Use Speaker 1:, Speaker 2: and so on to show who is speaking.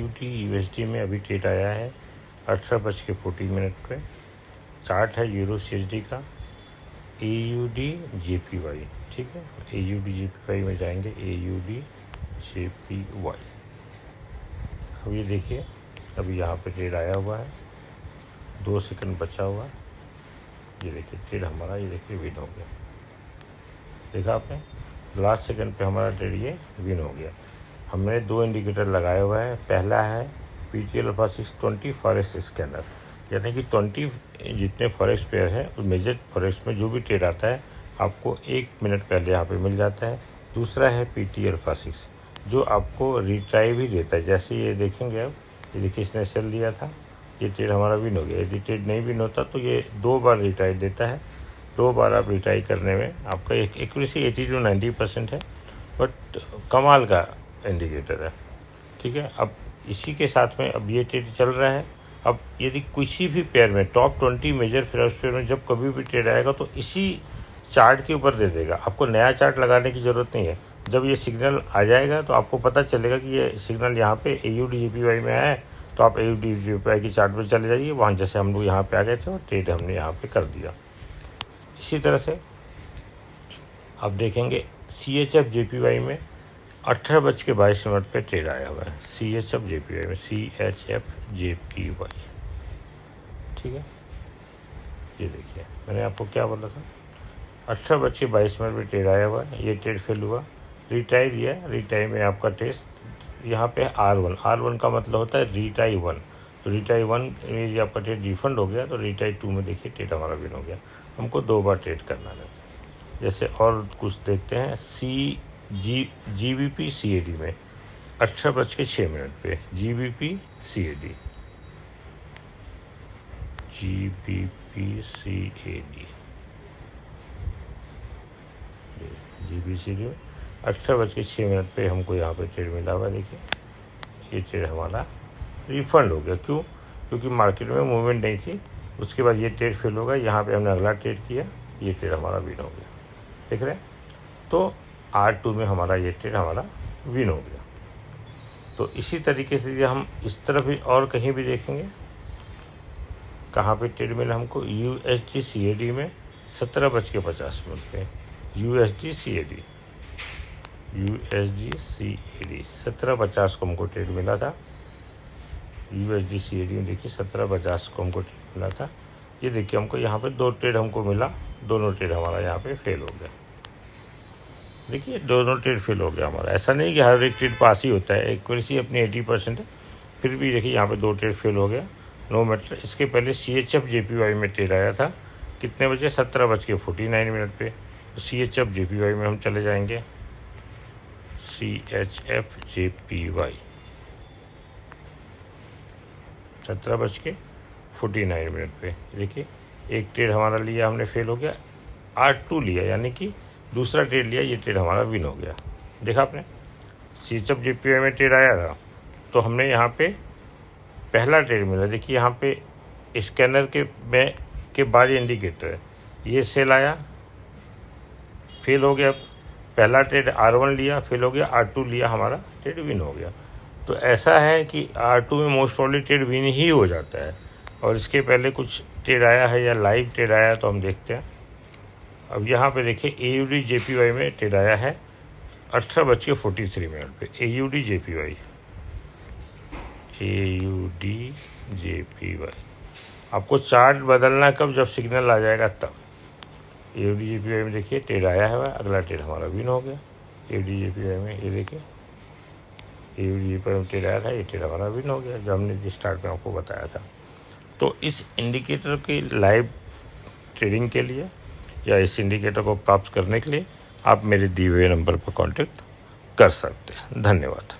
Speaker 1: USD में अभी trade आया है 18:40 पे। चार्ट है यूरो सीएसडी का, AUD JPY। ठीक है, AUD JPY में जाएंगे, AUD JPY। अब ये देखिए, अभी यहाँ पे ट्रेड आया हुआ है, 2 सेकंड बचा हुआ। ये देखिए ट्रेड हमारा, ये देखिए विन हो गया। देखा आपने, लास्ट सेकंड पे हमारा ट्रेड ये विन हो गया। हमने 2 इंडिकेटर लगाया हुआ है। पहला है PTL अल्फा 620 फॉरेक्स स्कैनर, यानी कि 20 जितने फॉरेक्स पेयर हैं मेजर फॉरेक्स में जो भी ट्रेड आता है आपको 1 मिनट पहले यहाँ पे मिल जाता है। दूसरा है PT अल्फा 6 जो आपको रिट्राई भी देता है। जैसे ये देखेंगे आप, ये देखिए इसने सेल दिया था, ये ट्रेड हमारा विन हो गया। यदि ट्रेड नहीं विन होता तो ये 2 बार रिट्राई देता है। 2 बार आप रिट्राई करने में आपका एक एक्यूरेसी 80 to 90% है, बट कमाल का इंडिकेटर है। ठीक है, अब इसी के साथ में अब ये ट्रेड चल रहा है। अब यदि किसी भी पेयर में टॉप 20 मेजर फॉरेक्स पेयर में जब कभी भी ट्रेड आएगा तो इसी चार्ट के ऊपर दे देगा। आपको नया चार्ट लगाने की ज़रूरत नहीं है। जब ये सिग्नल आ जाएगा तो आपको पता चलेगा कि ये सिग्नल यहाँ पे AUD JPY में आया है, तो आप AUD JPY की चार्ट पर चले जाइए। वहाँ जैसे हम लोग यहाँ पे आ गए थे और ट्रेड हमने यहाँ पे कर दिया। इसी तरह से आप देखेंगे CHF JPY में 18:22 पे ट्रेड आया हुआ है। CHF JPY में, CHF JPY। ठीक है, ये देखिए मैंने आपको क्या बोला था, 18:22 पे ट्रेड आया हुआ है। ये ट्रेड फेल हुआ, रिटाई दिया। रिटाई में आपका टेस्ट यहाँ पे R1 का मतलब होता है रिटाई 1। तो रिटाई 1 में आपका ट्रेड रिफंड हो गया, तो रिटाई 2 में देखिए ट्रेड हमारा विन हो गया। हमको 2 बार ट्रेड करना रहता है। जैसे और कुछ देखते हैं, GBP CAD में 18:06 पे GBP CAD में 18:06 पे हमको यहाँ पे ट्रेड मिला हुआ। देखिए ये ट्रेड हमारा रिफंड हो गया। क्यों? क्योंकि मार्केट में मूवमेंट नहीं थी। उसके बाद ये ट्रेड फेल हो गया। यहाँ पे हमने अगला ट्रेड किया, ये ट्रेड हमारा विन हो गया। देख रहे हैं, तो R2 में हमारा ये ट्रेड हमारा विन हो गया। तो इसी तरीके से हम इस तरफ भी और कहीं भी देखेंगे, कहाँ पे ट्रेड मिला हमको, USD CAD में 17:50 पे USD CAD 17:50 को हमको ट्रेड मिला था। USD CAD में देखिए 17:50 को हमको ट्रेड मिला था। ये देखिए हमको यहाँ पे 2 ट्रेड हमको मिला, दोनों ट्रेड हमारा यहाँ पे फेल हो गया। देखिए दोनों ट्रेड फेल हो गया हमारा। ऐसा नहीं कि हर एक ट्रेड पास ही होता है, एक्यूरेसी अपनी 80% है, फिर भी देखिए यहाँ पे 2 ट्रेड फेल हो गया। No matter. इसके पहले CHF JPY में ट्रेड आया था, कितने बजे, 17:49 पे। तो CHF JPY में हम चले जाएंगे, CHF JPY 17:49 पे। देखिए एक ट्रेड हमारा लिया हमने, फेल हो गया। R2 लिया, यानी कि दूसरा ट्रेड लिया, ये ट्रेड हमारा विन हो गया। देखा आपने, CHF JPY में ट्रेड आया था तो हमने यहाँ पे पहला ट्रेड मिला। देखिए यहाँ पे स्कैनर के बाद इंडिकेटर है, ये सेल आया, फेल हो गया। पहला ट्रेड R1 लिया, फेल हो गया। R2 लिया, हमारा ट्रेड विन हो गया। तो ऐसा है कि R2 में मोस्ट प्रॉब्ली ट्रेड विन ही हो जाता है। और इसके पहले कुछ ट्रेड आया है या लाइव ट्रेड आया तो हम देखते हैं। अब यहाँ पे देखिए AUD JPY में ट्रेड आया है 18:43 पे। AUD JPY आपको चार्ट बदलना कब, जब सिग्नल आ जाएगा तब। AUD JPY में देखिए ट्रेड आया है, अगला ट्रेड हमारा विन हो गया। AUD JPY में ये देखिए AUD JPY में ट्रेड आया था, ये ट्रेड हमारा विन हो गया, जो हमने स्टार्ट में आपको बताया था। तो इस इंडिकेटर की लाइव ट्रेडिंग के लिए या इस इंडिकेटर को प्राप्त करने के लिए आप मेरे दिए हुए नंबर पर कांटेक्ट कर सकते हैं। धन्यवाद।